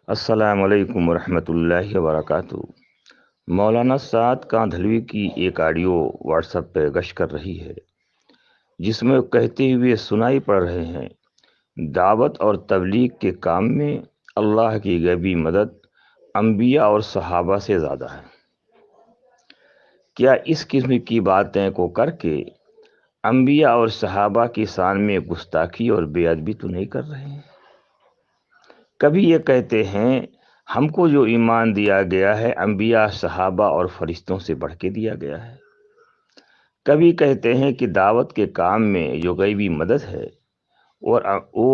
السلام علیکم ورحمۃ اللہ وبرکاتہ۔ مولانا سعد کاندھلوی کی ایک آڈیو واٹس ایپ پہ گشت کر رہی ہے، جس میں وہ کہتے ہوئے سنائی پڑ رہے ہیں، دعوت اور تبلیغ کے کام میں اللہ کی غیبی مدد انبیاء اور صحابہ سے زیادہ ہے۔ کیا اس قسم کی باتیں کو کر کے انبیاء اور صحابہ کی شان میں گستاخی اور بے ادبی تو نہیں کر رہے ہیں؟ کبھی یہ کہتے ہیں ہم کو جو ایمان دیا گیا ہے انبیاء، صحابہ اور فرشتوں سے بڑھ کے دیا گیا ہے۔ کبھی کہتے ہیں کہ دعوت کے کام میں جو غیبی مدد ہے اور وہ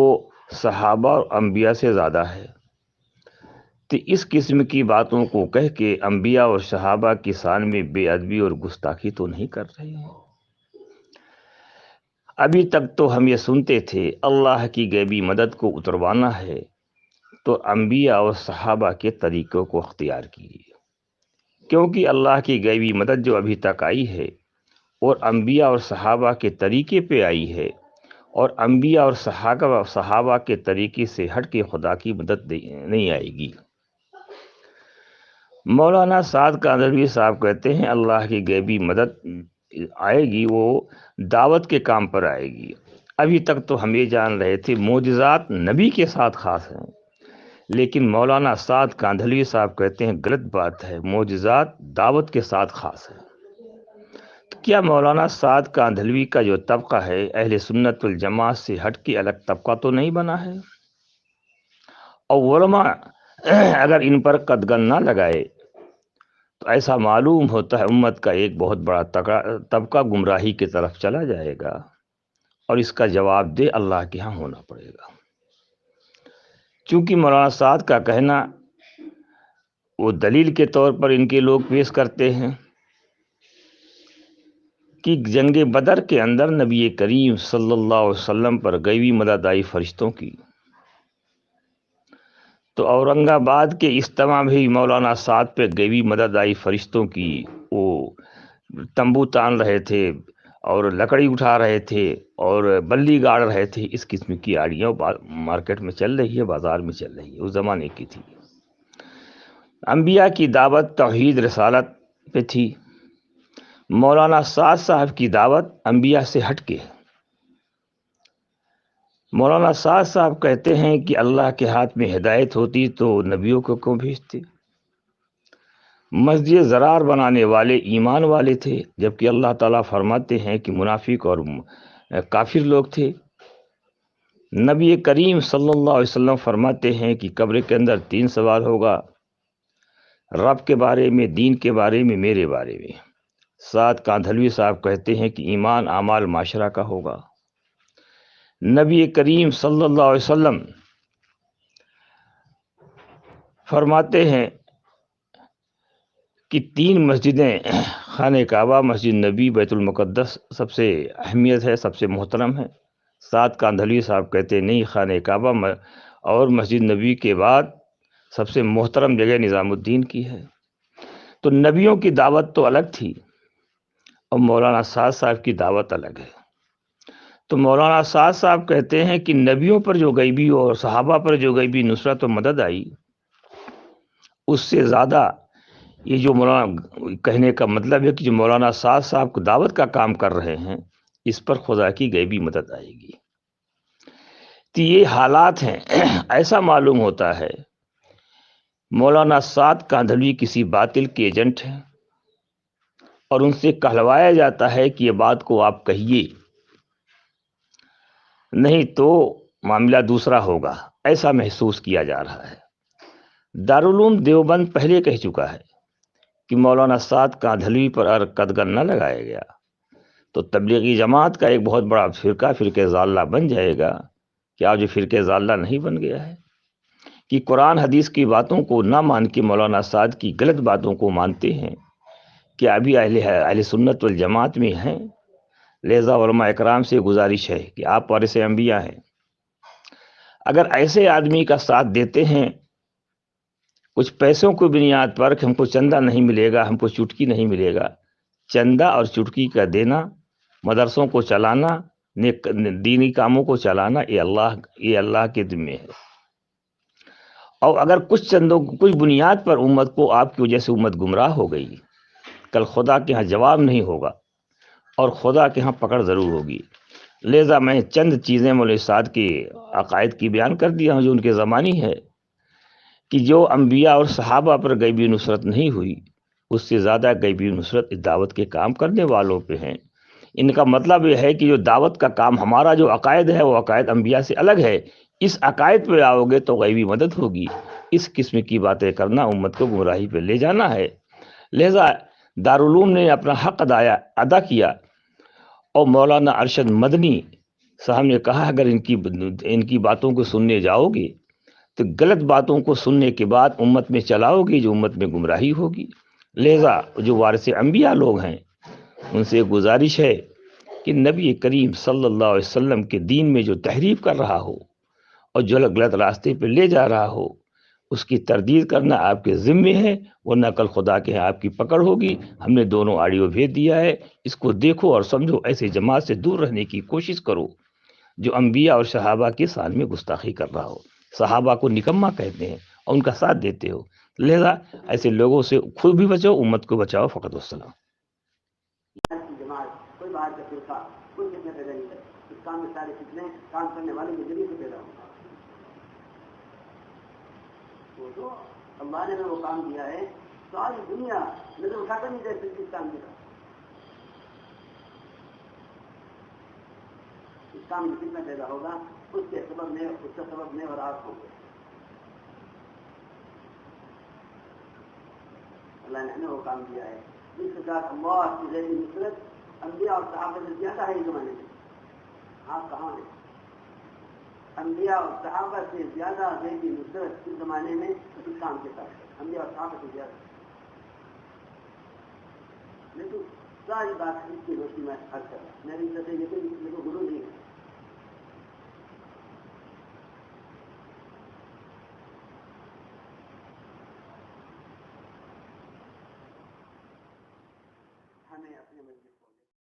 صحابہ اور انبیاء سے زیادہ ہے۔ تو اس قسم کی باتوں کو کہہ کے انبیاء اور صحابہ کی شان میں بے ادبی اور گستاخی تو نہیں کر رہے ہیں؟ ابھی تک تو ہم یہ سنتے تھے اللہ کی غیبی مدد کو اتروانا ہے تو انبیاء اور صحابہ کے طریقوں کو اختیار کیجیے، کیونکہ اللہ کی غیبی مدد جو ابھی تک آئی ہے اور انبیاء اور صحابہ کے طریقے پہ آئی ہے، اور انبیاء اور صحابہ کے طریقے سے ہٹ کے خدا کی مدد نہیں آئے گی۔ مولانا سعد کاندھلوی صاحب کہتے ہیں اللہ کی غیبی مدد آئے گی، وہ دعوت کے کام پر آئے گی۔ ابھی تک تو ہم یہ جان رہے تھے معجزات نبی کے ساتھ خاص ہیں، لیکن مولانا سعد کاندھلوی صاحب کہتے ہیں غلط بات ہے، معجزات دعوت کے ساتھ خاص ہے۔ تو کیا مولانا سعد کاندھلوی کا جو طبقہ ہے اہل سنت والجماعت سے ہٹ کے الگ طبقہ تو نہیں بنا ہے؟ اور علماء اگر ان پر قدغن نہ لگائے تو ایسا معلوم ہوتا ہے امت کا ایک بہت بڑا طبقہ گمراہی کی طرف چلا جائے گا، اور اس کا جواب دے اللہ کے ہاں ہونا پڑے گا۔ چونکہ مولانا سعد کا کہنا وہ دلیل کے طور پر ان کے لوگ پیش کرتے ہیں کہ جنگ بدر کے اندر نبی کریم صلی اللہ علیہ وسلم پر غیبی مدد آئی فرشتوں کی، تو اورنگ آباد کے اجتماع بھی مولانا سعد پہ غیبی مدد آئی فرشتوں کی۔ وہ تمبو تان رہے تھے اور لکڑی اٹھا رہے تھے اور بلی گاڑ رہے تھے، اس قسم کی آڑیاں مارکیٹ میں چل رہی ہے، بازار میں چل رہی ہے، اس زمانے کی تھی۔ انبیاء کی دعوت توحید رسالت پہ تھی، مولانا سعد صاحب کی دعوت انبیاء سے ہٹ کے ہے۔ مولانا سعد صاحب کہتے ہیں کہ اللہ کے ہاتھ میں ہدایت ہوتی تو نبیوں کو کیوں بھیجتے؟ مسجد زرار بنانے والے ایمان والے تھے، جبکہ اللہ تعالیٰ فرماتے ہیں کہ منافق اور کافر لوگ تھے۔ نبی کریم صلی اللہ علیہ وسلم فرماتے ہیں کہ قبر کے اندر 3 سوال ہوگا، رب کے بارے میں، دین کے بارے میں، میرے بارے میں۔ سعد کاندھلوی صاحب کہتے ہیں کہ ایمان اعمال معاشرہ کا ہوگا۔ نبی کریم صلی اللہ علیہ وسلم فرماتے ہیں کہ 3 مسجدیں، خانہ کعبہ، مسجد نبی، بیت المقدس سب سے اہمیت ہے، سب سے محترم ہے۔ سعد کاندھلوی صاحب کہتے ہیں نہیں، خانہ کعبہ اور مسجد نبی کے بعد سب سے محترم جگہ نظام الدین کی ہے۔ تو نبیوں کی دعوت تو الگ تھی اور مولانا سعد صاحب کی دعوت الگ ہے۔ تو مولانا سعد صاحب کہتے ہیں کہ نبیوں پر جو غیبی اور صحابہ پر جو غیبی نصرت و مدد آئی، اس سے زیادہ یہ جو مولانا کہنے کا مطلب ہے کہ جو مولانا سعد صاحب کو دعوت کا کام کر رہے ہیں، اس پر خدا کی غیبی مدد آئے گی۔ تو یہ حالات ہیں۔ ایسا معلوم ہوتا ہے مولانا سعد کاندھلوی کسی باطل کے ایجنٹ ہیں، اور ان سے کہلوایا جاتا ہے کہ یہ بات کو آپ کہیے، نہیں تو معاملہ دوسرا ہوگا، ایسا محسوس کیا جا رہا ہے۔ دارالعلوم دیوبند پہلے کہہ چکا ہے کہ مولانا سعد کاندھلوی پر اگر قدغن نہ لگایا گیا تو تبلیغی جماعت کا ایک بہت بڑا فرقہ ضالہ بن جائے گا۔ کیا جو فرقہ ضالہ نہیں بن گیا ہے کہ قرآن حدیث کی باتوں کو نہ مان کے مولانا سعد کی غلط باتوں کو مانتے ہیں؟ کہ ابھی اہل سنت والجماعت میں ہیں؟ لہذا علماء اکرام سے گزارش ہے کہ آپ وارث انبیاء ہیں، اگر ایسے آدمی کا ساتھ دیتے ہیں کچھ پیسوں کو بنیاد پر کہ ہم کو چندہ نہیں ملے گا، ہم کو چٹکی نہیں ملے گا، چندہ اور چٹکی کا دینا، مدرسوں کو چلانا، دینی کاموں کو چلانا، یہ اللہ کے ذمہ ہے۔ اور اگر کچھ بنیاد پر امت کو آپ کی وجہ سے امت گمراہ ہو گئی، کل خدا کے ہاں جواب نہیں ہوگا اور خدا کے ہاں پکڑ ضرور ہوگی۔ لہذا میں چند چیزیں مولوی سعد کے عقائد کی بیان کر دیا ہوں جو ان کے زمانی ہے، کہ جو انبیاء اور صحابہ پر غیبی نصرت نہیں ہوئی، اس سے زیادہ غیبی نصرت اس دعوت کے کام کرنے والوں پہ ہیں۔ ان کا مطلب یہ ہے کہ جو دعوت کا کام ہمارا جو عقائد ہے وہ عقائد انبیاء سے الگ ہے، اس عقائد پہ آؤ گے تو غیبی مدد ہوگی۔ اس قسم کی باتیں کرنا امت کو گمراہی پہ لے جانا ہے۔ لہذا دارالعلوم نے اپنا حق ادا کیا، اور مولانا ارشد مدنی صاحب نے کہا اگر ان کی باتوں کو سننے جاؤ گے تو غلط باتوں کو سننے کے بعد امت میں چلاؤ گی جو امت میں گمراہی ہوگی۔ لہذا جو وارث انبیاء لوگ ہیں ان سے گزارش ہے کہ نبی کریم صلی اللہ علیہ وسلم کے دین میں جو تحریف کر رہا ہو اور جو غلط راستے پہ لے جا رہا ہو اس کی تردید کرنا آپ کے ذمے ہے، ورنہ کل خدا کے ہاں آپ کی پکڑ ہوگی۔ ہم نے دونوں آڈیو بھیج دیا ہے، اس کو دیکھو اور سمجھو، ایسے جماعت سے دور رہنے کی کوشش کرو جو انبیاء اور صحابہ کے شان میں گستاخی کر رہا ہو، صحابہ کو نکما کہتے ہیں اور ان کا ساتھ دیتے ہو۔ لہذا ایسے لوگوں سے خود بھی بچو، امت کو بچاؤ۔ فقط والسلام۔ جماعت کوئی باہر کا فرقہ کوئی فتنہ پیدا نہیں کرے، اس کام میں سارے فتنے کام کرنے والے کے ذریعے سے پیدا ہوگا۔ تو اللہ نے وہ کام دیا ہے، ساری دنیا نظر اٹھا کر نہیں دے سکتی اس کام کی طرف۔ اس کام میں فتنہ پیدا ہوگا، اس کے سبب میں اور آپ ہوں گے۔ اللہ نے ہمیں وہ کام دیا ہے جس کے ساتھ اللہ کی ذیلی نصرت انبیاء اور صحابہ سے زیادہ ہے اس زمانے میں۔ آپ کہاں ہیں؟ انبیاء اور صحابہ سے زیادہ ذیلی نصرت اس زمانے میں اس کام کے ساتھ انبیاء اور صحابہ سے زیادہ۔ لیکن ساری بات اس کی روشنی میں حل کر رہا میری طرف لیکن گرو نہیں ہے۔ ہمیں اپنے مجلس